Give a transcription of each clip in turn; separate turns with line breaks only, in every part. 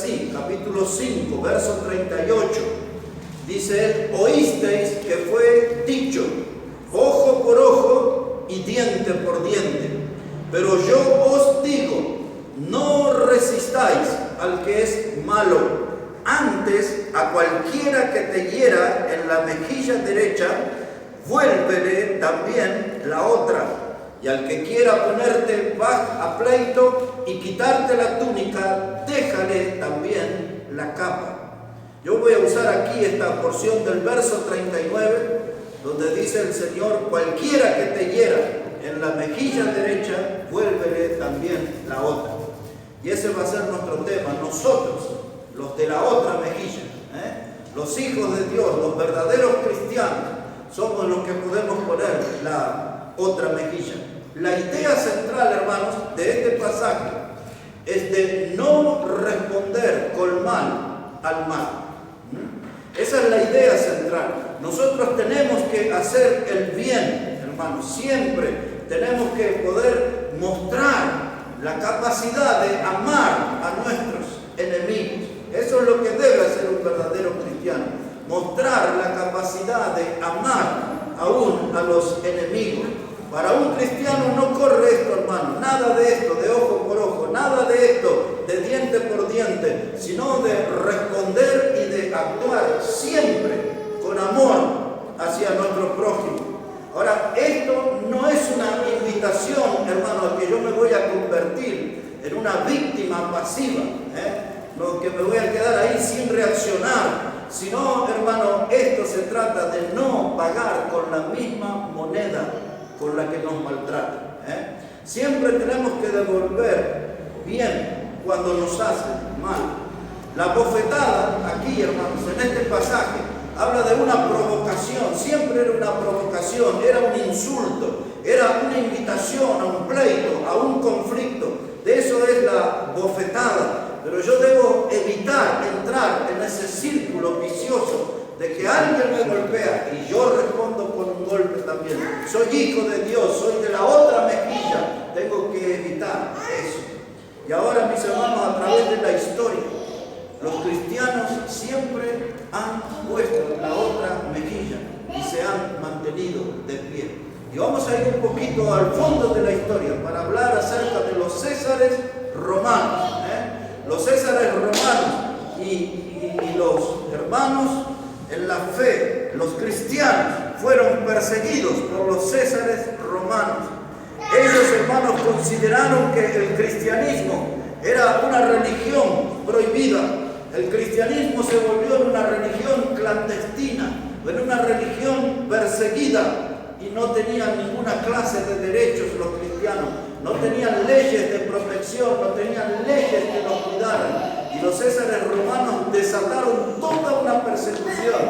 así, capítulo 5, verso 38. Dice él: oísteis que fue dicho, ojo por ojo y diente por diente. Pero yo os digo, no resistáis al que es malo. Antes, a cualquiera que te hiera en la mejilla derecha, vuélvele también la otra. Y al que quiera ponerte a pleito y quitarte la túnica, déjale también la capa. Yo voy a usar aquí esta porción del verso 39, donde dice el Señor: cualquiera que te hiera en la mejilla derecha, vuélvele también la otra. Y ese va a ser nuestro tema. Nosotros, los de la otra mejilla, los hijos de Dios, los verdaderos cristianos, somos los que podemos poner la otra mejilla. La idea central, hermanos, de este pasaje es de no responder con mal al mal. Esa es la idea central. Nosotros tenemos que hacer el bien, hermanos. Siempre tenemos que poder mostrar la capacidad de amar a nuestros enemigos. Eso es lo que debe hacer un verdadero cristiano. Mostrar la capacidad de amar aún a los enemigos. Para un cristiano no corre esto, hermano, nada de esto, de ojo por ojo, nada de esto, de diente por diente, sino de responder y de actuar siempre con amor hacia nuestro prójimo. Ahora, esto no es una invitación, hermano, a que yo me voy a convertir en una víctima pasiva, no que me voy a quedar ahí sin reaccionar, sino, hermano, esto se trata de no pagar con la misma moneda con la que nos maltratan. Siempre tenemos que devolver bien cuando nos hacen mal. La bofetada, aquí, hermanos, en este pasaje, habla de una provocación. Siempre era una provocación, era un insulto, era una invitación a un pleito, a un conflicto. De eso es la bofetada. Pero yo debo evitar entrar en ese círculo vicioso de que alguien me golpea y yo respondo con un golpe también. Soy hijo de Dios, soy de la otra mejilla. Tengo que evitar eso. Y ahora, mis hermanos, a través de la historia, los cristianos siempre han puesto la otra mejilla y se han mantenido de pie. Y vamos a ir un poquito al fondo de la historia para hablar acerca de los Césares romanos. Los Césares romanos y los hermanos en la fe, los cristianos, fueron perseguidos por los Césares romanos. Ellos, hermanos, consideraron que el cristianismo era una religión prohibida. El cristianismo se volvió en una religión clandestina, en una religión perseguida, y no tenían ninguna clase de derechos los cristianos. No tenían leyes de protección, no tenían leyes que los cuidaran. Y los Césares romanos desataron toda una persecución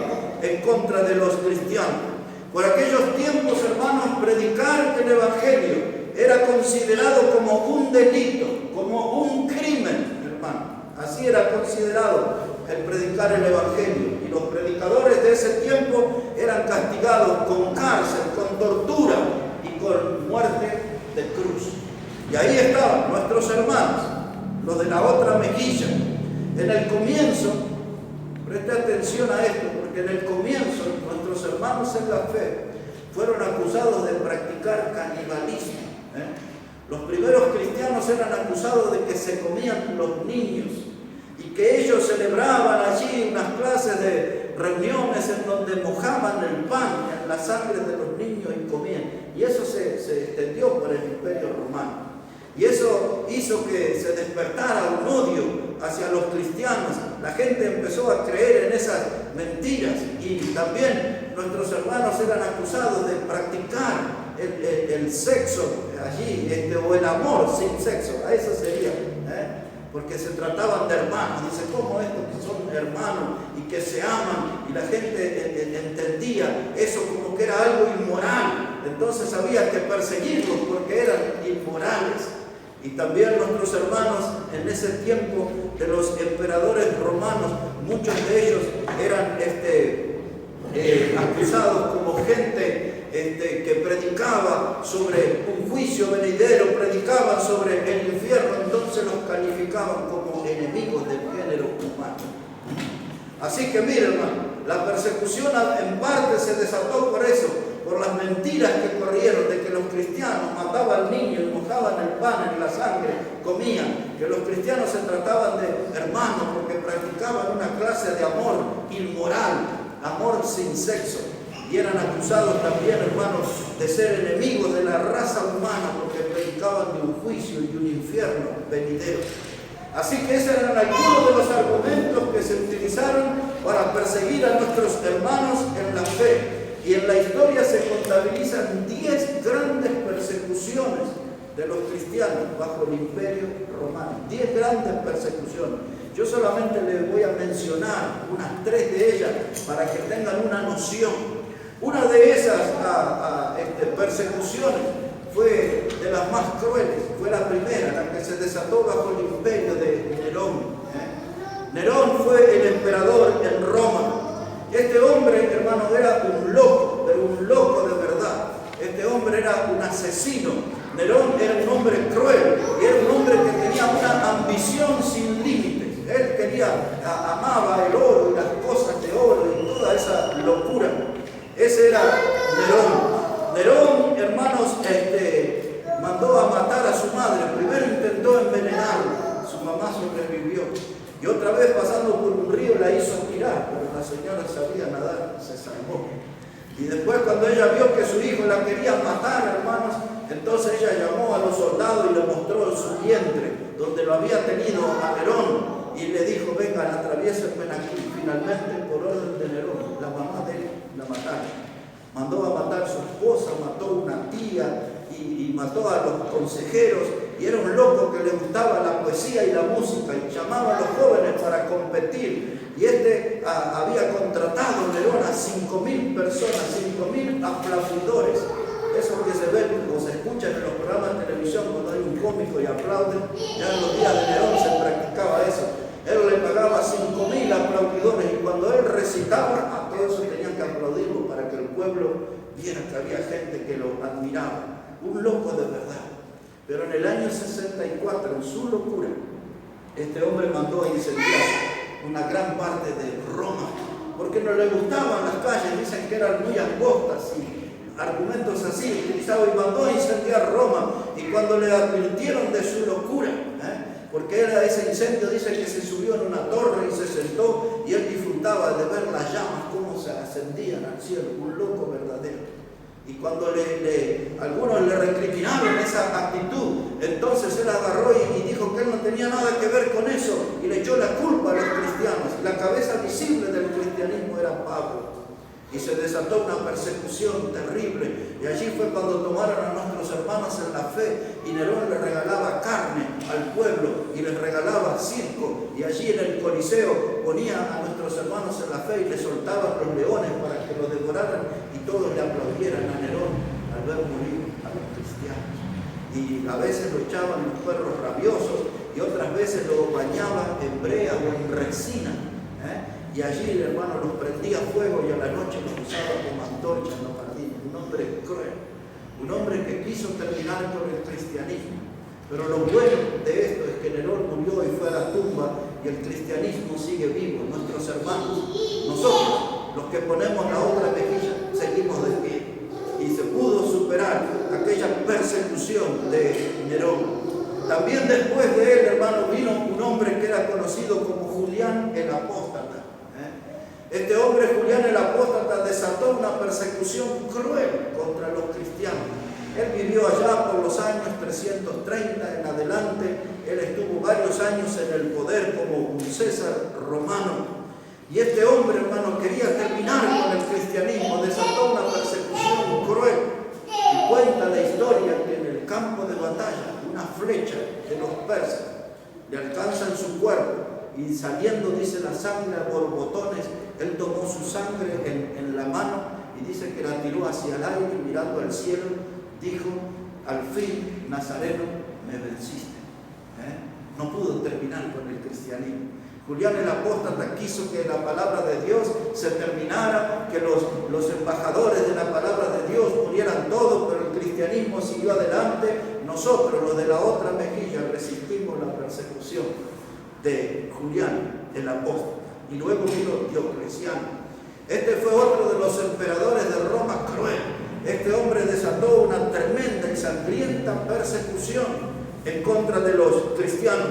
en contra de los cristianos. Por aquellos tiempos, hermanos, predicar el Evangelio era considerado como un delito, como un crimen, hermano. Así era considerado el predicar el Evangelio. Y los predicadores de ese tiempo eran castigados con cárcel, con tortura y con muerte de cruz. Y ahí estaban nuestros hermanos, los de la otra mejilla. En el comienzo, preste atención a esto, porque en el comienzo nuestros hermanos en la fe fueron acusados de practicar canibalismo. Los primeros cristianos eran acusados de que se comían los niños y que ellos celebraban allí unas clases de reuniones en donde mojaban el pan en la sangre de los niños y comían. Y eso se extendió por el Imperio Romano. Y eso hizo que se despertara un odio hacia los cristianos. La gente empezó a creer en esas mentiras y también nuestros hermanos eran acusados de practicar el sexo allí, o el amor sin sexo. A eso sería, porque se trataban de hermanos. Dice, ¿cómo estos que son hermanos y que se aman? Y la gente entendía eso como que era algo inmoral. Entonces había que perseguirlos porque eran inmorales. Y también nuestros hermanos en ese tiempo de los emperadores romanos, muchos de ellos eran acusados como gente que predicaba sobre un juicio venidero, predicaban sobre el infierno, entonces los calificaban como enemigos del género Así que mire, hermano, la persecución en parte se desató por eso, por las mentiras que corrieron de que los cristianos mataban al niño y mojaban el pan en la sangre, comían, que los cristianos se trataban de hermanos porque practicaban una clase de amor inmoral, amor sin sexo, y eran acusados también, hermanos, de ser enemigos de la raza humana porque predicaban de un juicio y un infierno venidero. Así que esos eran algunos de los argumentos que se utilizaron para perseguir a nuestros hermanos en la fe. Y en la historia se contabilizan 10 grandes persecuciones de los cristianos bajo el Imperio Romano. 10 grandes persecuciones. Yo solamente les voy a mencionar unas 3 de ellas para que tengan una noción. Una de esas persecuciones fue de las más crueles, fue la primera, la que se desató bajo el imperio de Nerón. Nerón fue el emperador en Roma. Este hombre, hermano, era un loco, pero un loco de verdad. Este hombre era un asesino. Nerón era un hombre cruel, y era un hombre que tenía una ambición sin límites. Él amaba el oro y las cosas de oro y toda esa locura. Ese era Nerón. Nerón, hermanos, mandó a matar a su madre. Primero intentó envenenarla, su mamá sobrevivió. Y otra vez, pasando por un río, la hizo tirar, pero la señora sabía nadar, se salvó. Y después, cuando ella vio que su hijo la quería matar, hermanos, entonces ella llamó a los soldados y le mostró su vientre, donde lo había tenido a Nerón, y le dijo: vengan, atraviésenme aquí. Finalmente, por orden de Nerón, la mamá de él la mataron. Mandó a matar a su esposa, mató a una tía y mató a los consejeros, y era un loco que le gustaba la poesía y la música y llamaba a los jóvenes para competir. Y había contratado Nerón a 5.000 personas, 5.000 aplaudidores. Eso que se ven o se escuchan en los programas de televisión cuando hay un cómico y aplauden, ya en los días de Nerón se practicaba eso. Él le pagaba 5.000 aplaudidores, y cuando él recitaba, a todos tenían que aplaudirlo para que el pueblo viera que había gente que lo admiraba. Un loco de verdad. Pero en el año 64, en su locura, este hombre mandó a incendiar una gran parte de Roma, porque no le gustaban las calles, dicen que eran muy angostas y argumentos así utilizaba, y mandó a incendiar Roma. Y cuando le advirtieron de su locura, porque era ese incendio, dice que se subió en una torre y se sentó, y él disfrutaba de ver las llamas cómo se ascendían al cielo, un loco verdadero. Y cuando algunos le recriminaron esa actitud, entonces él agarró y dijo que él no tenía nada que ver con eso, y le echó la culpa a los cristianos. La cabeza visible del cristianismo era Pablo. Y se desató una persecución terrible. Y allí fue cuando tomaron a nuestros hermanos en la fe, y Nerón les regalaba carne al pueblo y les regalaba circo. Y allí en el Coliseo ponía a nuestros hermanos en la fe y les soltaban los leones para que los devoraran, y todos le aplaudieran a Nerón al ver morir a los cristianos. Y a veces lo echaban los perros rabiosos, y otras veces lo bañaban en brea o en resina. Y allí el hermano los prendía fuego, y a la noche los usaba como antorchas en los jardines. Un hombre cruel, un hombre que quiso terminar con el cristianismo. Pero lo bueno de esto es que Nerón murió y fue a la tumba, y el cristianismo sigue vivo. Nuestros hermanos, nosotros, los que ponemos la otra mejilla, seguimos de pie. Y se pudo superar aquella persecución de Nerón. También después de él, hermano, vino un hombre que era conocido como Julián el Apóstata. Este hombre, Julián el Apóstata, desató una persecución cruel contra los cristianos. Él vivió allá por los años 330 en adelante. Él estuvo varios años en el poder como un César romano. Y este hombre, hermano, quería terminar con el cristianismo, desató una persecución cruel. Y cuenta la historia que en el campo de batalla, una flecha de los persas le alcanza en su cuerpo, y saliendo, dice, la sangre a borbotones. Él tomó su sangre en la mano, y dice que la tiró hacia el aire, y mirando al cielo dijo: al fin, Nazareno, me venciste. No pudo terminar con el cristianismo. Julián el Apóstata quiso que la palabra de Dios se terminara, que los embajadores de la palabra de Dios murieran todos, pero el cristianismo siguió adelante. Nosotros, los de la otra mejilla, resistimos la persecución de Julián el Apóstata. y luego vino Diocleciano. Este fue otro de los emperadores de Roma cruel. Este hombre desató una tremenda y sangrienta persecución en contra de los cristianos.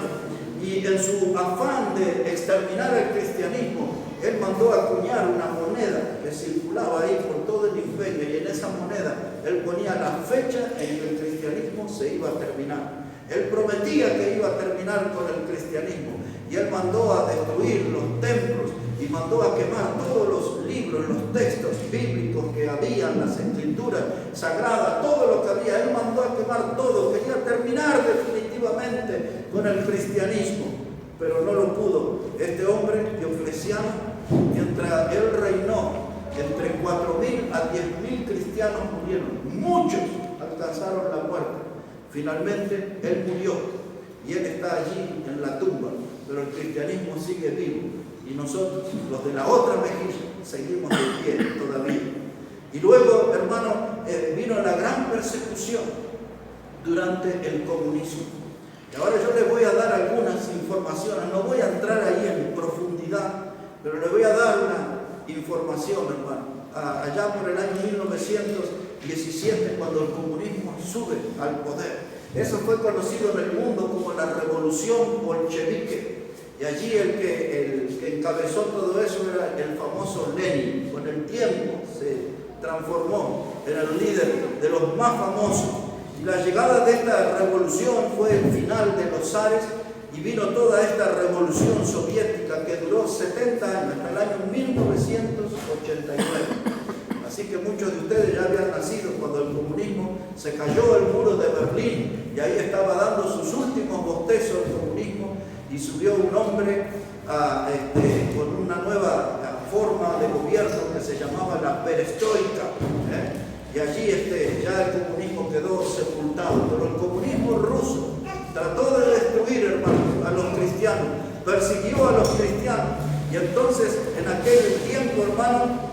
Y en su afán de exterminar el cristianismo, él mandó acuñar una moneda que circulaba ahí por todo el imperio, y en esa moneda él ponía la fecha en que el cristianismo se iba a terminar. Él prometía que iba a terminar con el cristianismo, y él mandó a destruir los templos y mandó a quemar todos los libros, los textos bíblicos que había, las escrituras sagradas, todo lo que había. Él mandó a quemar todo, quería terminar definitivamente con el cristianismo, pero no lo pudo. Este hombre, Diocleciano, mientras él reinó, entre 4.000 a 10.000 cristianos murieron. Muchos alcanzaron la muerte. Finalmente, él murió y él está allí en la tumba, pero el cristianismo sigue vivo. Y nosotros, los de la otra mejilla, seguimos de pie todavía. Y luego, hermano, vino la gran persecución durante el comunismo. Y ahora yo les voy a dar algunas informaciones. No voy a entrar ahí en profundidad, pero les voy a dar una información, hermano. Allá por el año 1917, cuando el comunismo sube al poder. Eso fue conocido en el mundo como la revolución bolchevique. Y allí el que encabezó todo eso era el famoso Lenin. Con el tiempo se transformó en el líder de los más famosos. Y la llegada de esta revolución fue el final de los zares, y vino toda esta revolución soviética que duró 70 años, hasta el año 1989. Así que muchos de ustedes ya habían nacido cuando el comunismo se cayó el muro de Berlín, y ahí estaba dando sus últimos bostezos el comunismo, y subió un hombre con una nueva forma de gobierno que se llamaba la perestroika, y allí ya el comunismo quedó sepultado. Pero el comunismo ruso trató de destruir, hermanos, a los cristianos, persiguió a los cristianos, y entonces en aquel tiempo, hermano,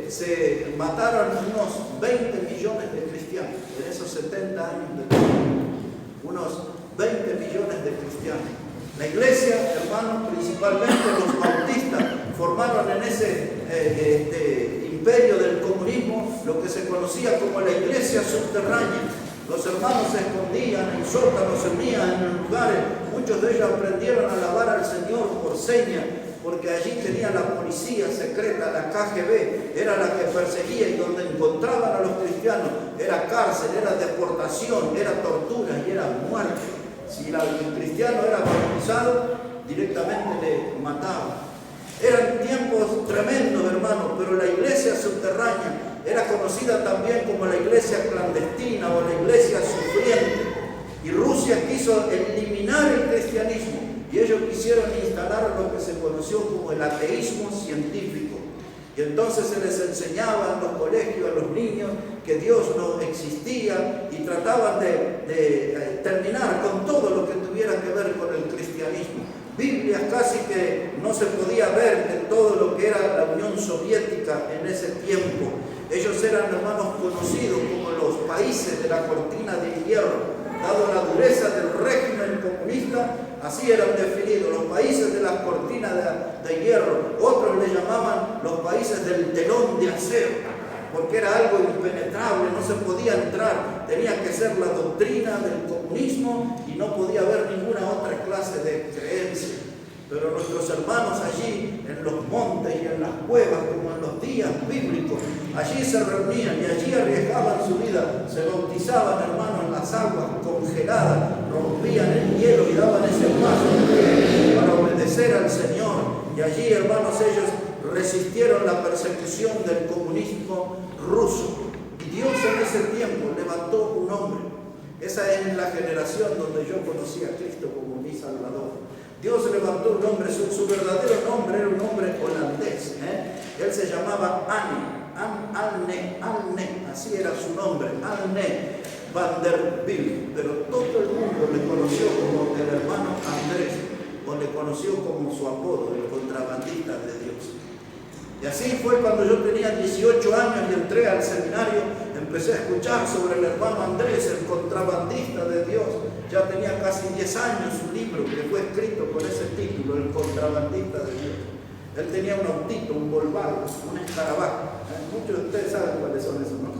se mataron unos 20 millones de cristianos en esos 70 años de tiempo. Unos 20 millones de cristianos. La iglesia, hermanos, principalmente los bautistas, formaron en ese imperio del comunismo lo que se conocía como la iglesia subterránea. Los hermanos se escondían en sótanos, se unían en lugares. Muchos de ellos aprendieron a alabar al Señor por señas, porque allí tenía la policía secreta, la KGB, era la que perseguía, y donde encontraban a los cristianos era cárcel, era deportación, era tortura y era muerte. Si el cristiano era bautizado, directamente le mataban. Eran tiempos tremendos, hermanos, pero la iglesia subterránea era conocida también como la iglesia clandestina o la iglesia sufriente. Y Rusia quiso eliminar el cristianismo, y ellos quisieron instalar lo que se conoció como el ateísmo científico. Y entonces se les enseñaba en los colegios a los niños que Dios no existía, y trataban de terminar con todo lo que tuviera que ver con el cristianismo. Biblias casi que no se podía ver de todo lo que era la Unión Soviética en ese tiempo. Ellos eran, hermanos, conocidos como los países de la cortina de hierro. Dado la dureza del régimen comunista, así eran definidos, los países de la cortina de hierro. Otros le llamaban los países del telón de acero, porque era algo impenetrable, no se podía entrar, tenía que ser la doctrina del comunismo y no podía haber ninguna otra clase de creencia. Pero nuestros hermanos allí, en los montes y en las cuevas, como en los días bíblicos, allí se reunían y allí arriesgaban su vida, se bautizaban, hermanos, en las aguas congeladas, rompían el hielo y daban ese paso para obedecer al Señor. Y allí, hermanos, ellos resistieron la persecución del comunismo ruso. Y Dios en ese tiempo levantó un hombre. Esa es la generación donde yo conocí a Cristo como mi Salvador. Dios levantó un hombre, su verdadero nombre era un hombre holandés. Él se llamaba Alne, así era su nombre, Alne van der Bilt. Pero todo el mundo le conoció como el hermano Andrés, o le conoció como su apodo, el contrabandista de Dios. Y así fue cuando yo tenía 18 años y entré al seminario, empecé a escuchar sobre el hermano Andrés, el contrabandista de Dios. ya tenía casi 10 años su libro que fue escrito con ese título, El contrabandista de Dios. Él tenía un autito, un Volkswagen, un escarabajo. Muchos de ustedes saben cuáles son esos, ¿no?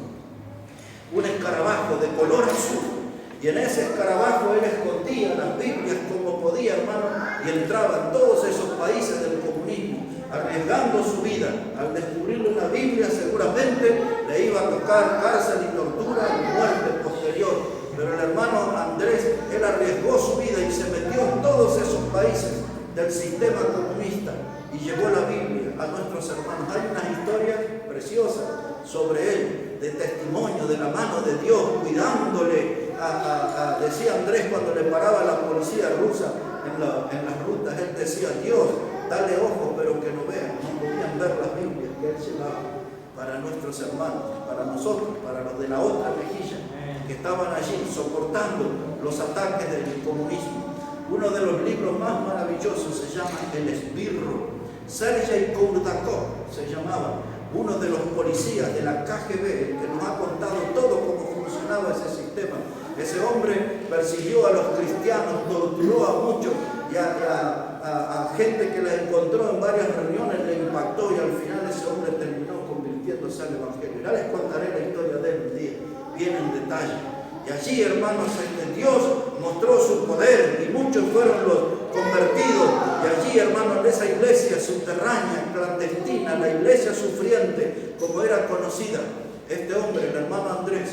Un escarabajo de color azul. Y en ese escarabajo él escondía las Biblias como podía, hermano, y entraba en todos esos países del comunismo, arriesgando su vida. Al descubrirle una Biblia, seguramente le iba a tocar cárcel y tortura y muerte posterior. Pero el hermano Andrés, él arriesgó su vida y se metió en todos esos países del sistema comunista y llevó la Biblia a nuestros hermanos. Hay unas historias preciosas sobre él, de testimonio de la mano de Dios, cuidándole decía Andrés cuando le paraba la policía rusa en las rutas, él decía: Dios, dale ojos pero que no vean. No podían ver las Biblias que él llevaba para nuestros hermanos, para nosotros, para los de la otra mejilla que estaban allí soportando los ataques del comunismo. Uno de los libros más maravillosos se llama El Esbirro. Sergei Kurdakov se llamaba, uno de los policías de la KGB, que nos ha contado todo cómo funcionaba ese sistema. Ese hombre persiguió a los cristianos, torturó a muchos y a gente que la encontró en varias reuniones, le impactó, y al final ese hombre terminó convirtiéndose al Evangelio. Ya les contaré la historia de él un día, bien en detalle. Y allí, hermanos, Dios mostró su poder y muchos fueron los convertidos. Y allí, hermanos, en esa iglesia subterránea, clandestina, la iglesia sufriente, como era conocida, este hombre, el hermano Andrés,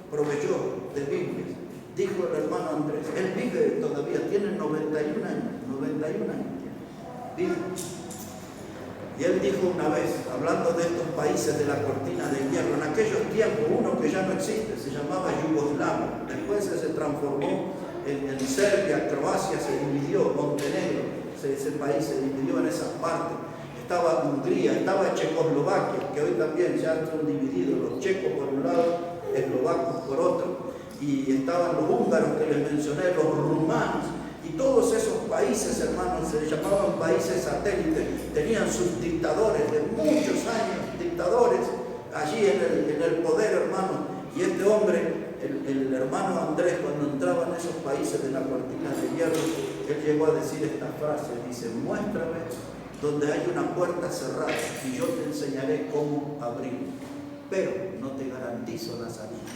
proveyó de Biblias. Dijo el hermano Andrés, él vive todavía, tiene 91 años, vive. Y él dijo una vez, hablando de estos países de la cortina de hierro, en aquellos tiempos, uno que ya no existe, se llamaba Yugoslavia, después se transformó en Serbia, Croacia se dividió, Montenegro, ese país se dividió en esas partes. Estaba Hungría, estaba Checoslovaquia, que hoy también ya están divididos, los checos por un lado, eslovacos por otro, y estaban los húngaros que les mencioné, los rumanos, y todos esos países, hermanos, se llamaban países satélites, tenían sus dictadores de muchos años, dictadores allí en el poder, hermano. Y este hombre, el hermano Andrés, cuando entraba en esos países de la cortina de hierro, él llegó a decir esta frase, dice: muéstrame donde hay una puerta cerrada y yo te enseñaré cómo abrirla, pero no te garantizo la salida.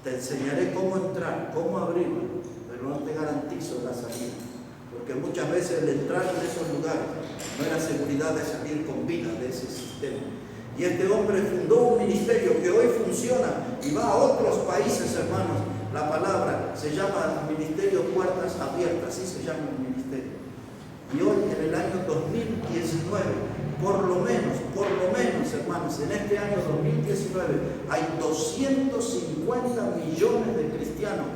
Te enseñaré cómo entrar, cómo abrirla, pero no te garantizo la salida, porque muchas veces el entrar en esos lugares no era seguridad de salir con vida de ese sistema. Y este hombre fundó un ministerio que hoy funciona y va a otros países, hermanos. La palabra se llama Ministerio Puertas Abiertas, así se llama el ministerio. Y hoy, en el año 2019, por lo menos, hermanos, en este año 2019 hay 250 millones de cristianos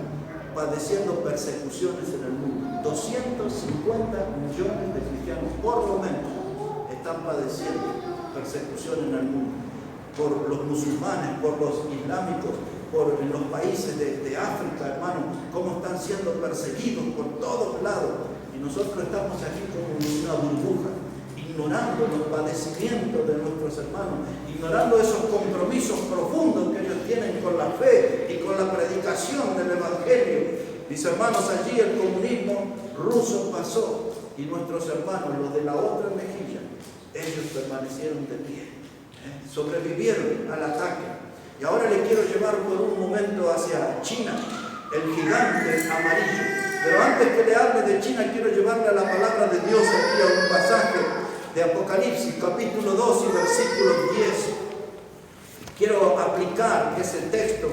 padeciendo persecuciones en el mundo. 250 millones de cristianos, por lo menos, están padeciendo persecución en el mundo. Por los musulmanes, por los islámicos, en los países de África, hermanos, cómo están siendo perseguidos por todos lados. Y nosotros estamos aquí como en una burbuja, ignorando los padecimientos de nuestros hermanos, ignorando esos compromisos profundos que ellos tienen con la fe y con la predicación del Evangelio. Mis hermanos, allí el comunismo ruso pasó y nuestros hermanos, los de la otra mejilla, ellos permanecieron de pie, sobrevivieron al ataque. Y ahora le quiero llevar por un momento hacia China, el gigante amarillo. Pero antes que le hable de China, quiero llevarle a la palabra de Dios aquí a un pasaje de Apocalipsis, capítulo 2 y versículo 10. Quiero aplicar ese texto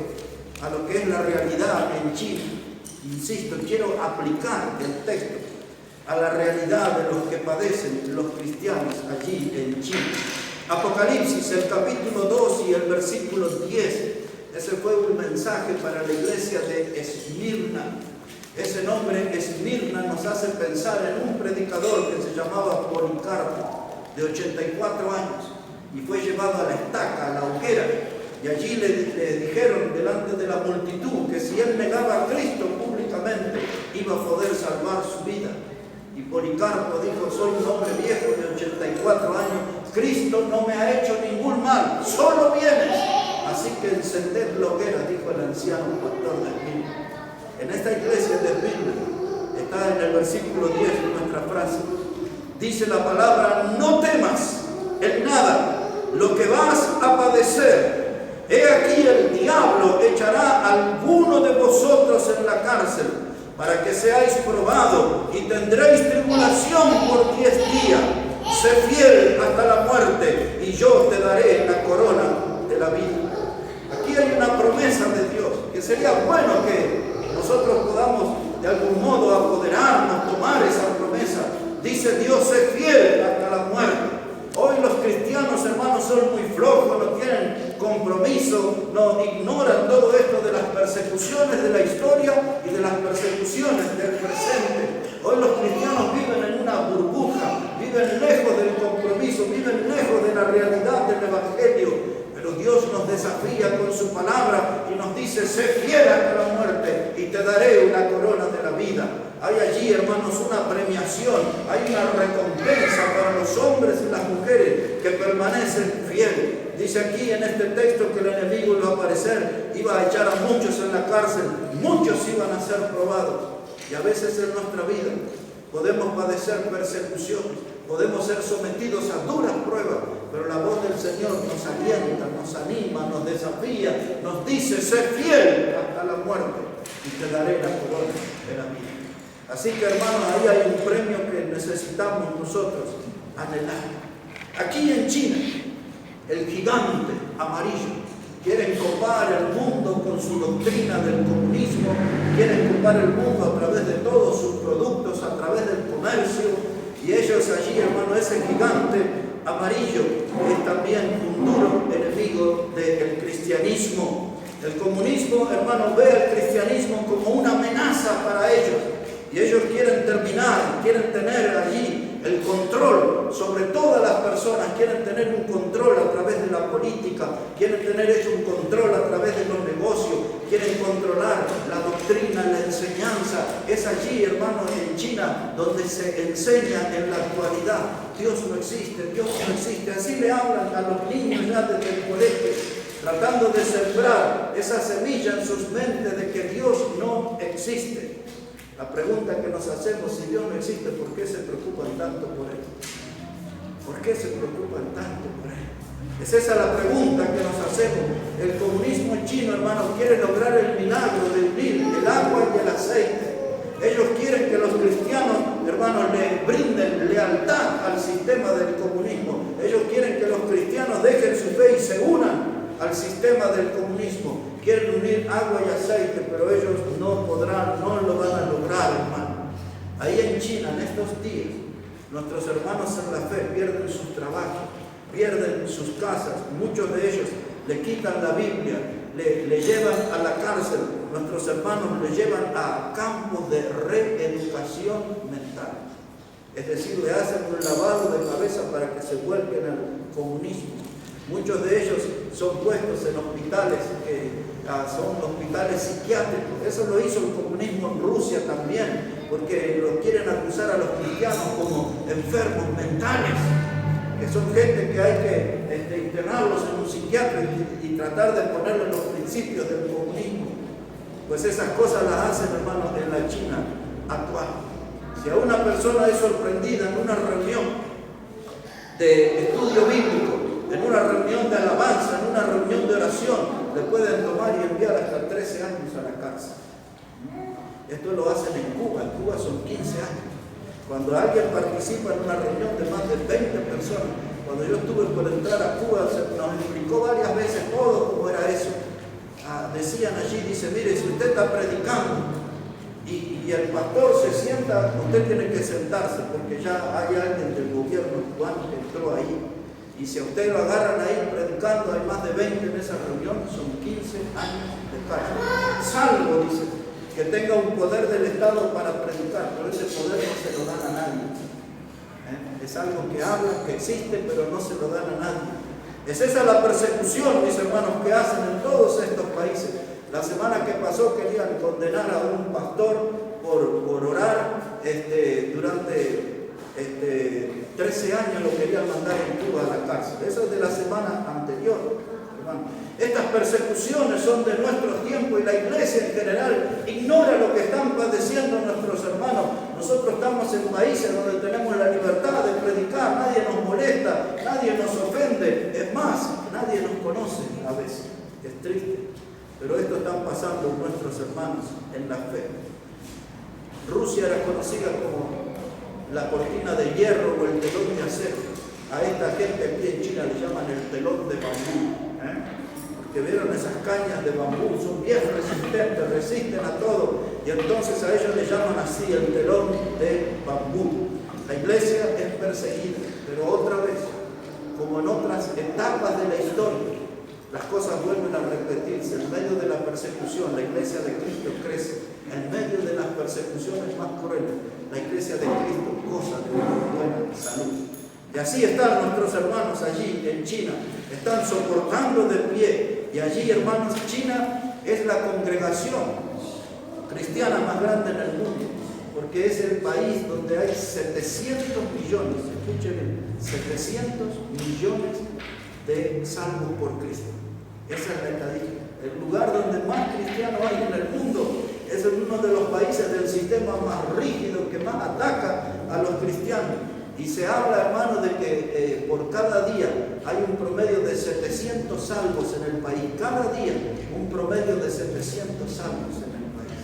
a lo que es la realidad en China. Insisto, quiero aplicar el texto a la realidad de los que padecen los cristianos allí en China. Apocalipsis, el capítulo 2 y el versículo 10. Ese fue un mensaje para la iglesia de Esmirna. Ese nombre Esmirna nos hace pensar en un predicador que se llamaba Policarpo, de 84 años, y fue llevado a la estaca, a la hoguera, y allí le dijeron delante de la multitud que si él negaba a Cristo públicamente iba a poder salvar su vida. Y Policarpo dijo: soy un hombre viejo de 84 años, Cristo no me ha hecho ningún mal, solo bienes, así que encended la hoguera, dijo el anciano pastor de Esmirna. En esta iglesia de Biblia, está en el versículo 10 de nuestra frase, dice la palabra: no temas en nada lo que vas a padecer. He aquí el diablo echará a alguno de vosotros en la cárcel para que seáis probados y tendréis tribulación por 10 días. Sé fiel hasta la muerte y yo te daré la corona de la vida. Aquí hay una promesa de Dios que sería bueno que nosotros podamos de algún modo apoderarnos, tomar esa promesa. Dice Dios: sé fiel hasta la muerte. Hoy los cristianos, hermanos, son muy flojos, no tienen compromiso, no ignoran todo esto de las persecuciones de la historia y de las persecuciones del presente. Hoy los cristianos viven en una burbuja, viven lejos del compromiso, viven lejos de la realidad del Evangelio. Pero Dios nos desafía con su palabra y nos dice: sé fiel hasta la muerte y te daré una corona de la vida. Hay allí, hermanos, una premiación, hay una recompensa para los hombres y las mujeres que permanecen fieles. Dice aquí en este texto que el enemigo iba a aparecer, iba a echar a muchos en la cárcel, muchos iban a ser probados. Y a veces en nuestra vida podemos padecer persecución, podemos ser sometidos a duras pruebas, pero la voz del Señor nos alienta, nos anima, nos desafía, nos dice: sé fiel hasta la muerte y te daré la corona de la vida. Así que, hermanos, ahí hay un premio que necesitamos nosotros anhelar. Aquí en China, el gigante amarillo quiere copar el mundo con su doctrina del comunismo, quiere copar el mundo a través de todos sus productos, a través del comercio, y ellos allí, hermano, ese gigante amarillo es también un duro enemigo del cristianismo. El comunismo, hermano, ve al cristianismo como una amenaza para ellos. Y ellos quieren terminar, quieren tener allí el control sobre todas las personas, quieren tener un control a través de la política, quieren tener hecho un control a través de los negocios, quieren controlar la doctrina, la enseñanza. Es allí, hermanos, en China, donde se enseña en la actualidad: Dios no existe, Dios no existe. Así le hablan a los niños ya desde el colegio, tratando de sembrar esa semilla en sus mentes de que Dios no existe. La pregunta que nos hacemos: si Dios no existe, ¿por qué se preocupan tanto por Él? ¿Por qué se preocupan tanto por Él? Es esa la pregunta que nos hacemos. El comunismo chino, hermanos, quiere lograr el milagro de unir el agua y el aceite. Ellos quieren que los cristianos, hermanos, le brinden lealtad al sistema del comunismo. Ellos quieren que los cristianos dejen su fe y se unan al sistema del comunismo. Quieren unir agua y aceite, pero ellos no podrán, no lo van a lograr, hermano. Ahí en China, en estos días, nuestros hermanos en la fe pierden sus trabajos, pierden sus casas. Muchos de ellos le quitan la Biblia, le llevan a la cárcel. Nuestros hermanos le llevan a campos de reeducación mental. Es decir, le hacen un lavado de cabeza para que se vuelquen al comunismo. Muchos de ellos son puestos en hospitales que son hospitales psiquiátricos. Eso lo hizo el comunismo en Rusia también, porque los quieren acusar a los cristianos como enfermos mentales, que son gente que hay que internarlos en un psiquiatra y tratar de ponerle los principios del comunismo. Pues esas cosas las hacen, hermanos, en la China actual. Si a una persona es sorprendida en una reunión de estudio bíblico, en una reunión de alabanza, en una reunión de oración, le pueden tomar y enviar hasta 13 años a la cárcel. Esto lo hacen en Cuba son 15 años. Cuando alguien participa en una reunión de más de 20 personas, cuando yo estuve por entrar a Cuba, se nos explicó varias veces todo cómo era eso. Decían allí, dice: mire, si usted está predicando y el pastor se sienta, usted tiene que sentarse, porque ya hay alguien del gobierno cubano que entró ahí. Y si a usted lo agarran ahí predicando, hay más de 20 en esa reunión, son 15 años de cárcel. Salvo, dice, que tenga un poder del Estado para predicar, pero ese poder no se lo dan a nadie. Es algo que habla, que existe, pero no se lo dan a nadie. Es esa la persecución, mis hermanos, que hacen en todos estos países. La semana que pasó querían condenar a un pastor por orar durante 13 años, lo querían mandar en Cuba a la cárcel. Eso es de la semana anterior. hermanos. Estas persecuciones son de nuestro tiempo y la iglesia en general ignora lo que están padeciendo nuestros hermanos. Nosotros estamos en países donde tenemos la libertad de predicar, nadie nos molesta, nadie nos ofende, es más, nadie nos conoce a veces. Es triste, pero esto están pasando nuestros hermanos en la fe. Rusia era conocida como la cortina de hierro o el telón de acero. A esta gente aquí en China le llaman el telón de bambú, porque vieron esas cañas de bambú, son bien resistentes, resisten a todo, y entonces a ellos le llaman así el telón de bambú. La iglesia es perseguida, pero otra vez, como en otras etapas de la historia, las cosas vuelven a repetirse. En medio de la persecución, la iglesia de Cristo crece. En medio de las persecuciones más crueles, la iglesia de Cristo goza de una buena salud. Y así están nuestros hermanos allí en China, están soportando de pie. Y allí, hermanos, China es la congregación cristiana más grande en el mundo, porque es el país donde hay 700 millones, escuchen bien, 700 millones de salvos por Cristo. Esa es la estadística. El lugar donde más cristianos hay en el mundo es uno de los países del sistema más rígido que más ataca a los cristianos. Y se habla, hermano, de que por cada día hay un promedio de 700 salvos en el país. Cada día un promedio de 700 salvos en el país.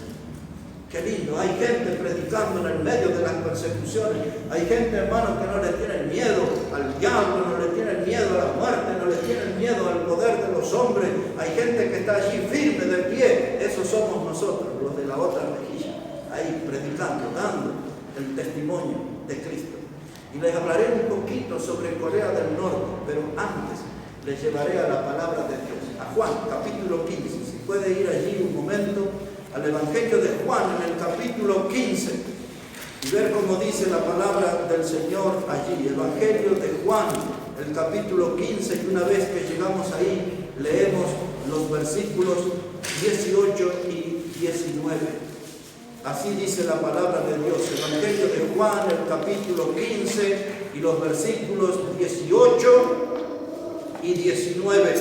Qué lindo. Hay gente predicando en el medio de las persecuciones. Hay gente, hermano, que no le tienen miedo al diablo, no le tienen miedo a la muerte, no le tienen miedo al poder de los hombres. Hay gente que está allí firme, de pie. Esos somos nosotros, los de la otra mejilla. Ahí predicando, dando el testimonio de Cristo. Y les hablaré un poquito sobre Corea del Norte, pero antes les llevaré a la palabra de Dios, a Juan, capítulo 15. Si puede ir allí un momento al Evangelio de Juan, en el capítulo 15, y ver cómo dice la palabra del Señor allí. Evangelio de Juan, el capítulo 15, y una vez que llegamos ahí, leemos los versículos 18 y 19. Así dice la palabra de Dios, Evangelio de Juan, el capítulo 15 y los versículos 18 y 19.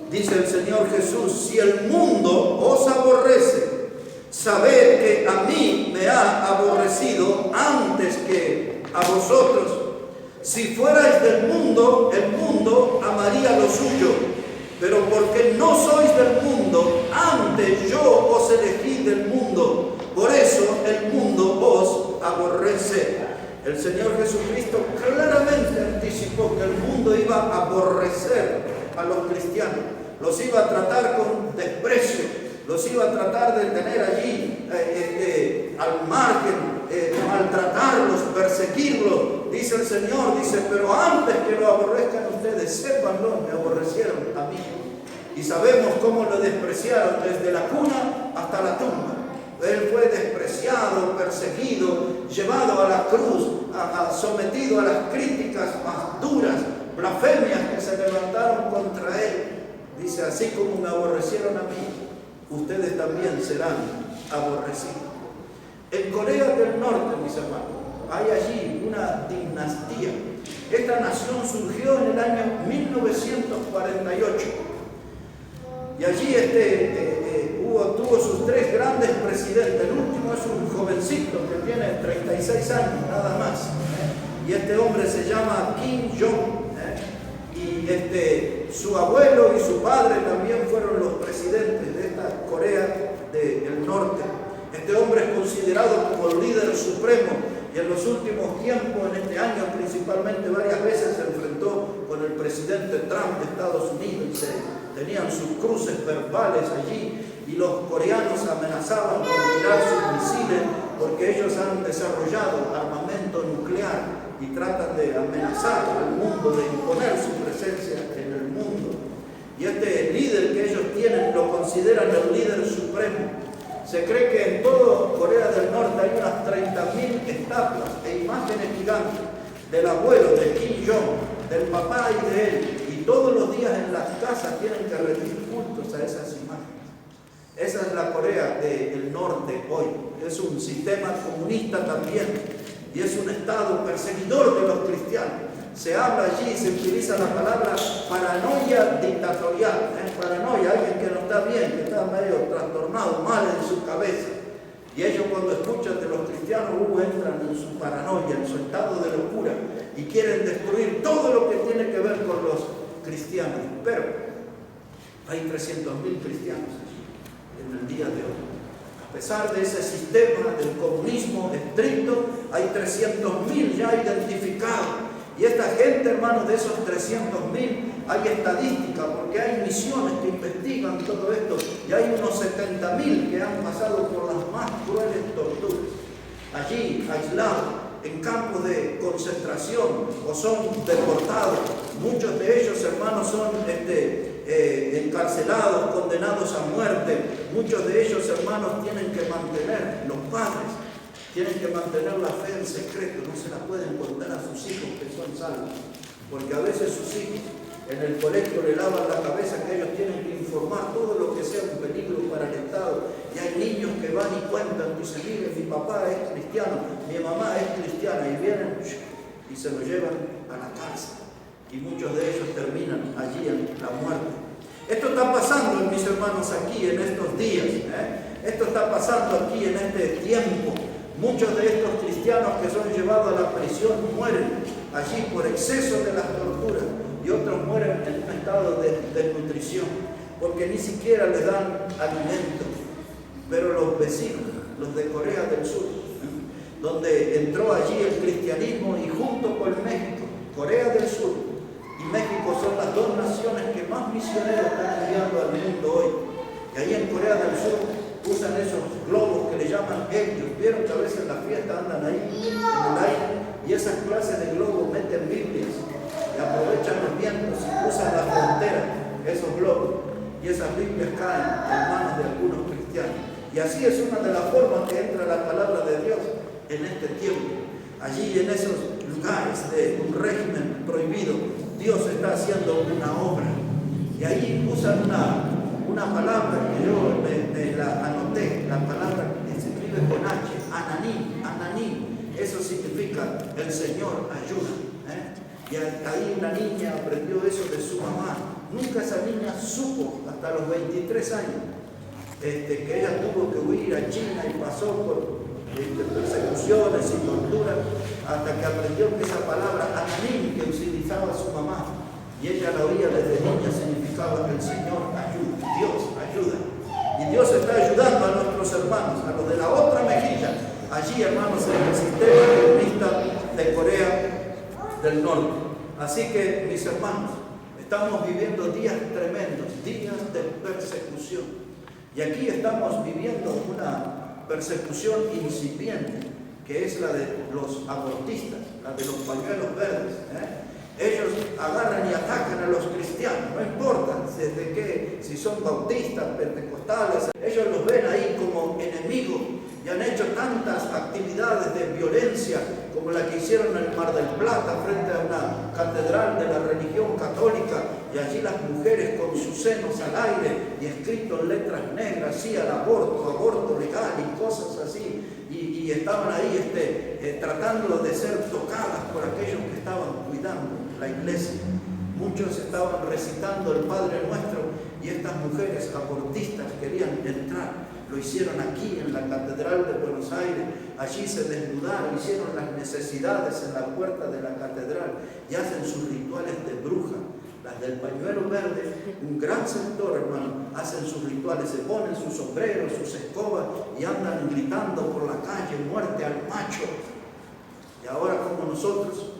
Dice el Señor Jesús: si el mundo os aborrece, sabed que a mí me ha aborrecido antes que a vosotros. Si fuerais del mundo, el mundo amaría lo suyo, pero porque no sois del mundo, antes yo os elegí del mundo. Por eso el mundo os aborrece. El Señor Jesucristo claramente anticipó que el mundo iba a aborrecer a los cristianos. Los iba a tratar con desprecio, los iba a tratar de tener allí al margen, maltratarlos, perseguirlos. Dice el Señor, pero antes que lo aborrezcan ustedes, sépanlo, me aborrecieron a mí. Y sabemos cómo lo despreciaron desde la cuna hasta la tumba. Él fue despreciado, perseguido, llevado a la cruz, sometido a las críticas más duras, blasfemias que se levantaron contra él. Dice: así como me aborrecieron a mí, ustedes también serán aborrecidos. En Corea del Norte, mis hermanos, hay allí una dinastía. Esta nación surgió en el año 1948. Y allí tuvo sus tres grandes presidentes. El último es un jovencito que tiene 36 años, nada más. Y este hombre se llama Kim Jong. Y su abuelo y su padre también fueron los presidentes de esta Corea del Norte. Este hombre es considerado como el líder supremo. Y en los últimos tiempos, en este año principalmente, varias veces se enfrentó con el presidente Trump de Estados Unidos. Tenían sus cruces verbales allí y los coreanos amenazaban con tirar sus misiles porque ellos han desarrollado armamento nuclear y tratan de amenazar al mundo, de imponer su presencia en el mundo. Y este líder que ellos tienen lo consideran el líder supremo. Se cree que en toda Corea del Norte hay unas 30.000 estatuas e imágenes gigantes del abuelo, de Kim Jong, del papá y de él. Y todos los días en las casas tienen que rendir cultos a esas imágenes. Esa es la Corea del Norte hoy. Es un sistema comunista también. Y es un estado perseguidor de los cristianos. Se habla allí, se utiliza la palabra paranoia dictatorial. Paranoia, alguien que no está bien, que está medio trastornado, mal en su cabeza. Y ellos cuando escuchan de los cristianos, entran en su paranoia, en su estado de locura, y quieren destruir todo lo que tiene que ver con los cristianos. Pero hay 300.000 cristianos allí, en el día de hoy. A pesar de ese sistema del comunismo estricto, hay 300.000 ya identificados. Y esta gente, hermanos, de esos 300.000, hay estadística, porque hay misiones que investigan todo esto, y hay unos 70.000 que han pasado por las más crueles torturas. Allí, aislados, en campos de concentración, o son deportados. Muchos de ellos, hermanos, son encarcelados, condenados a muerte. Muchos de ellos, hermanos, tienen que mantener, los padres, tienen que mantener la fe en secreto, no se la pueden contar a sus hijos que son salvos, porque a veces sus hijos en el colegio le lavan la cabeza que ellos tienen que informar todo lo que sea un peligro para el Estado, y hay niños que van y cuentan, dicen, mire, mi papá es cristiano, mi mamá es cristiana, y vienen y se lo llevan a la cárcel, y muchos de ellos terminan allí en la muerte. Esto está pasando, mis hermanos, aquí en estos días, esto está pasando aquí en este tiempo. Muchos de estos cristianos que son llevados a la prisión mueren allí por exceso de las torturas, y otros mueren en un estado de desnutrición, porque ni siquiera les dan alimento. Pero los vecinos, los de Corea del Sur, donde entró allí el cristianismo, y junto con México, Corea del Sur y México son las dos naciones que más misioneros están enviando al mundo hoy. Y ahí en Corea del Sur usan esos globos que le llaman helios. Vieron que a veces en la fiesta andan ahí en el aire, y esas clases de globos meten Biblias y aprovechan los vientos y cruzan la frontera, esos globos, y esas Biblias caen en manos de algunos cristianos. Y así es una de las formas que entra la palabra de Dios en este tiempo. Allí en esos lugares de un régimen prohibido, Dios está haciendo una obra. Y ahí usan una palabra que yo me la anoté, la palabra que se escribe con H, ananí, ananí. Eso significa el Señor ayuda. Y ahí una niña aprendió eso de su mamá. Nunca esa niña supo, hasta los 23 años, que ella tuvo que huir a China y pasó por persecuciones y torturas, hasta que aprendió que esa palabra ananí que utilizaba su mamá, y ella la oía desde niña, significaba que el Señor ayuda, Dios ayuda. Y Dios está ayudando a nuestros hermanos, a los de la otra mejilla, allí, hermanos, en el sistema comunista de Corea del Norte. Así que, mis hermanos, estamos viviendo días tremendos, días de persecución. Y aquí estamos viviendo una persecución incipiente, que es la de los abortistas, la de los pañuelos verdes. Ellos agarran y atacan a los cristianos, no importa desde qué, si son bautistas, pentecostales, ellos los ven ahí como enemigos, y han hecho tantas actividades de violencia como la que hicieron en el Mar del Plata frente a una catedral de la religión católica, y allí las mujeres con sus senos al aire y escrito en letras negras, sí al aborto, aborto legal y cosas así, y estaban ahí tratando de ser tocadas por aquellos que estaban cuidando la iglesia. Muchos estaban recitando el Padre Nuestro, y estas mujeres abortistas querían entrar. Lo hicieron aquí en la Catedral de Buenos Aires. Allí se desnudaron, hicieron las necesidades en la puerta de la catedral y hacen sus rituales de bruja. Las del pañuelo verde, un gran sector, hermano, hacen sus rituales, se ponen sus sombreros, sus escobas y andan gritando por la calle, muerte al macho. Y ahora, como nosotros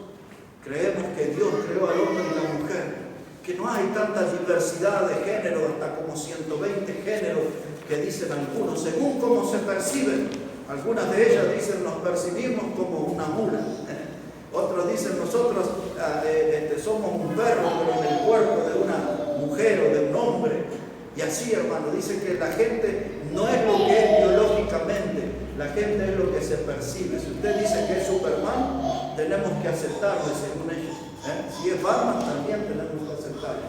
creemos que Dios creó al hombre y la mujer, que no hay tanta diversidad de género, hasta como 120 géneros que dicen algunos, según cómo se perciben. Algunas de ellas dicen, nos percibimos como una mula. Otros dicen, nosotros somos un perro, pero en el cuerpo de una mujer o de un hombre. Y así, hermano, dicen que la gente no es lo que es biológicamente, la gente es lo que se percibe. Si usted dice que es Superman, tenemos que aceptarlo según ellos. Si es Batman, también tenemos que aceptarlo,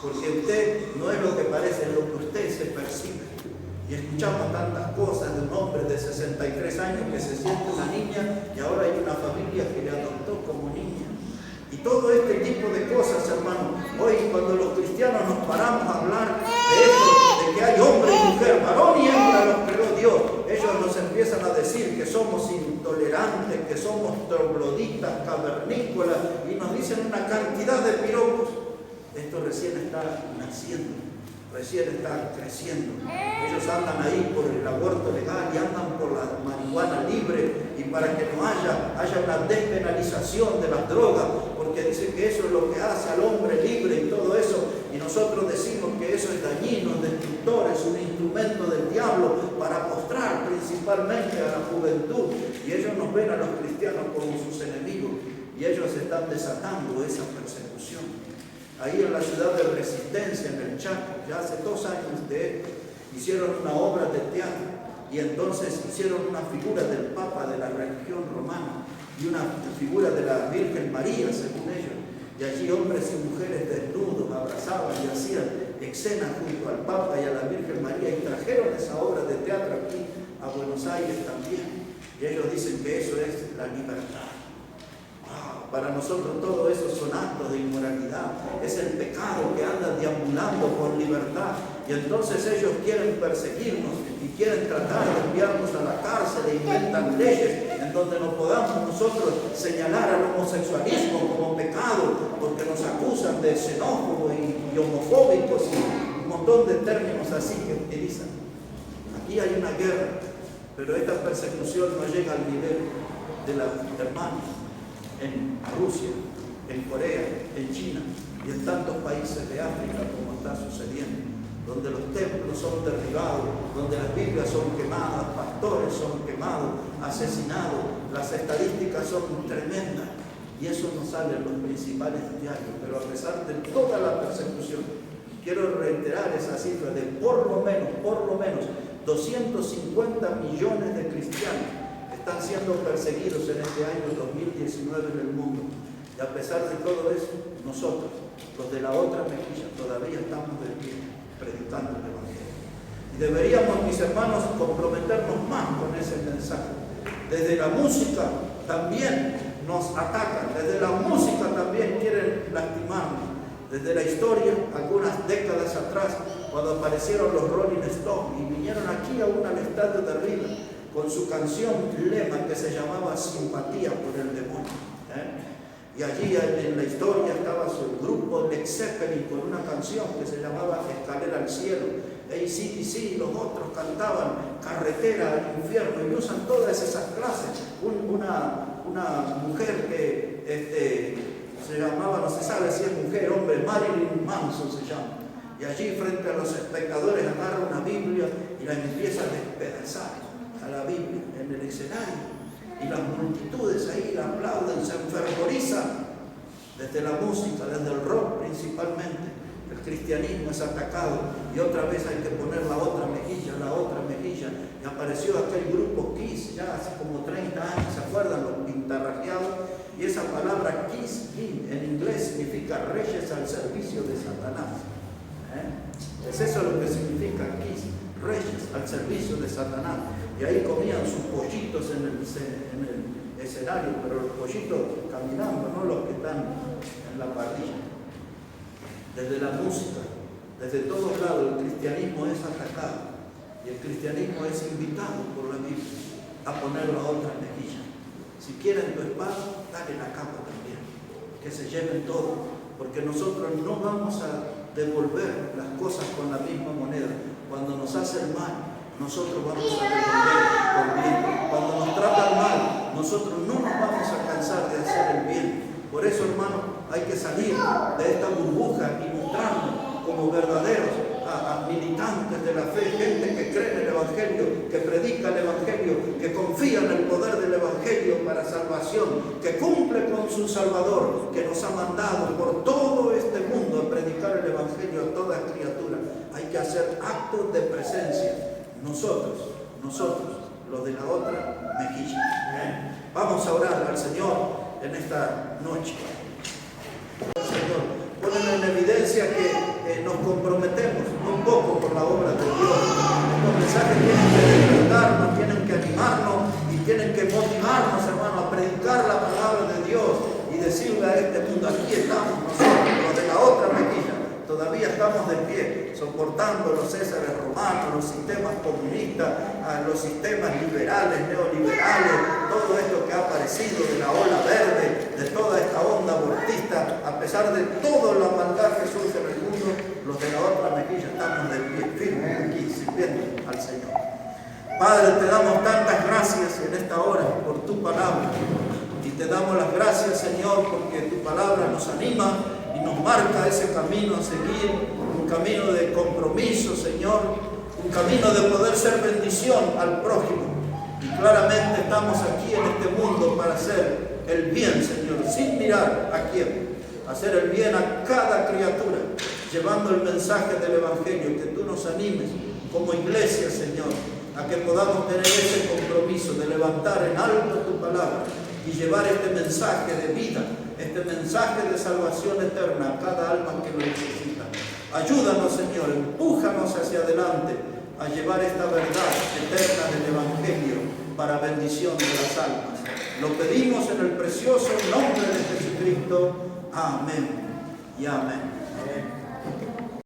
porque usted no es lo que parece, es lo que usted se percibe. Y escuchamos tantas cosas de un hombre de 63 años que se siente una niña, y ahora hay una familia que le adoptó como niña. Y todo este tipo de cosas, hermano. Hoy cuando los cristianos nos paramos a hablar de esto, de que hay hombre y mujer, varón y hembra los creó Dios, ellos nos empiezan a decir que somos intolerantes, que somos trogloditas, cavernícolas, y nos dicen una cantidad de piropos. Esto recién está naciendo, recién está creciendo. Ellos andan ahí por el aborto legal y andan por la marihuana libre, y para que no haya una despenalización de las drogas, porque dicen que eso es lo que hace al hombre libre y todo eso, y nosotros decimos que eso es dañino, destructor, es un instrumento del diablo para postrar principalmente a la juventud, y ellos nos ven a los cristianos como sus enemigos, y ellos están desatando esa persecución. Ahí en la ciudad de Resistencia, en el Chaco, ya hace 2 años de esto, hicieron una obra de teatro, y entonces hicieron una figura del Papa de la religión romana y una figura de la Virgen María, según ellos, y allí hombres y mujeres desnudos abrazaban y hacían escenas junto al Papa y a la Virgen María, y trajeron esa obra de teatro aquí a Buenos Aires también, y ellos dicen que eso es la libertad. Para nosotros todo eso son actos de inmoralidad, es el pecado que anda deambulando por libertad, y entonces ellos quieren perseguirnos y quieren tratar de enviarnos a la cárcel, e inventan leyes en donde no podamos nosotros señalar al homosexualismo como pecado, porque nos acusan de xenófobos y homofóbicos y un montón de términos así que utilizan. Aquí hay una guerra, pero esta persecución no llega al nivel de los hermanos en Rusia, en Corea, en China y en tantos países de África como está sucediendo, donde los templos son derribados, donde las Biblias son quemadas, pastores son quemados, asesinados, las estadísticas son tremendas, y eso no sale en los principales diarios. Pero a pesar de toda la persecución, quiero reiterar esa cifra de por lo menos 250 millones de cristianos están siendo perseguidos en este año 2019 en el mundo. Y a pesar de todo eso, nosotros, los de la otra mejilla, todavía estamos de pie predicando el Evangelio. Y deberíamos, mis hermanos, comprometernos más con ese mensaje. Desde la música también nos atacan, desde la música también quieren lastimarnos. Desde la historia, algunas décadas atrás, cuando aparecieron los Rolling Stones y vinieron aquí aún al estadio de River, con su canción lema que se llamaba Simpatía por el Demonio. Y allí en la historia estaba su grupo Led Zeppelin con una canción que se llamaba Escalera al Cielo. AC/DC y los otros cantaban Carretera al Infierno, y usan todas esas clases. Una mujer que se llamaba, no se sabe si es mujer, hombre, Marilyn Manson se llama. Y allí frente a los espectadores agarra una Biblia y la empieza a despedazar a la Biblia en el escenario, y las multitudes ahí la aplauden, se enfervorizan. Desde la música, desde el rock principalmente, el cristianismo es atacado, y otra vez hay que poner la otra mejilla, y apareció aquel grupo Kiss ya hace como 30 años, ¿se acuerdan? Los pintarrajeados, y esa palabra Kiss en inglés significa reyes al servicio de Satanás. Es eso lo que significa Kiss, reyes al servicio de Satanás. Y ahí comían sus pollitos en el escenario, pero los pollitos caminando, no los que están en la parrilla. Desde la música, desde todos lados, el cristianismo es atacado, y el cristianismo es invitado por la Biblia a poner la otra mejilla. Si quieren tu espada, dale la capa también, que se lleven todo, porque nosotros no vamos a devolver las cosas con la misma moneda. Cuando nos hacen mal, nosotros vamos a devolver con bien. Cuando nos tratan mal, nosotros no nos vamos a cansar de hacer el bien. Por eso, hermano, hay que salir de esta burbuja y mostrarnos como verdaderos militantes de la fe, gente que cree en el Evangelio, que predica el Evangelio, que confía en el poder del Evangelio para salvación, que cumple con su Salvador, que nos ha mandado por todo este mundo a predicar el Evangelio a toda criatura. Hay que hacer actos de presencia. Nosotros, los de la otra mejilla. Vamos a orar al Señor en esta noche. Señor, ponen en evidencia que nos comprometemos un poco con la obra de Dios. Estos mensajes tienen que despertarnos, tienen que animarnos y tienen que motivarnos, hermano, a predicar la palabra de Dios y decirle a este mundo, aquí estamos nosotros, los de la otra mejilla, todavía estamos de pie, soportando los césares romanos, los sistemas comunistas, los sistemas liberales, neoliberales, todo esto que ha aparecido de la ola verde, de toda esta onda abortista. A pesar de toda la maldad que surge en el mundo, los de la otra mejilla estamos de pie, firmes aquí, sirviendo al Señor. Padre, te damos tantas gracias en esta hora por tu palabra. Y te damos las gracias, Señor, porque tu palabra nos anima y nos marca ese camino a seguir, un camino de compromiso, Señor, un camino de poder ser bendición al prójimo. Y claramente estamos aquí en este mundo para hacer el bien, Señor, sin mirar a quién, hacer el bien a cada criatura, llevando el mensaje del Evangelio, que tú nos animes como iglesia, Señor, a que podamos tener ese compromiso de levantar en alto tu palabra y llevar este mensaje de vida, este mensaje de salvación eterna a cada alma que lo necesita. Ayúdanos, Señor, empújanos hacia adelante a llevar esta verdad eterna del Evangelio para bendición de las almas. Lo pedimos en el precioso nombre de Jesucristo. Amén y amén.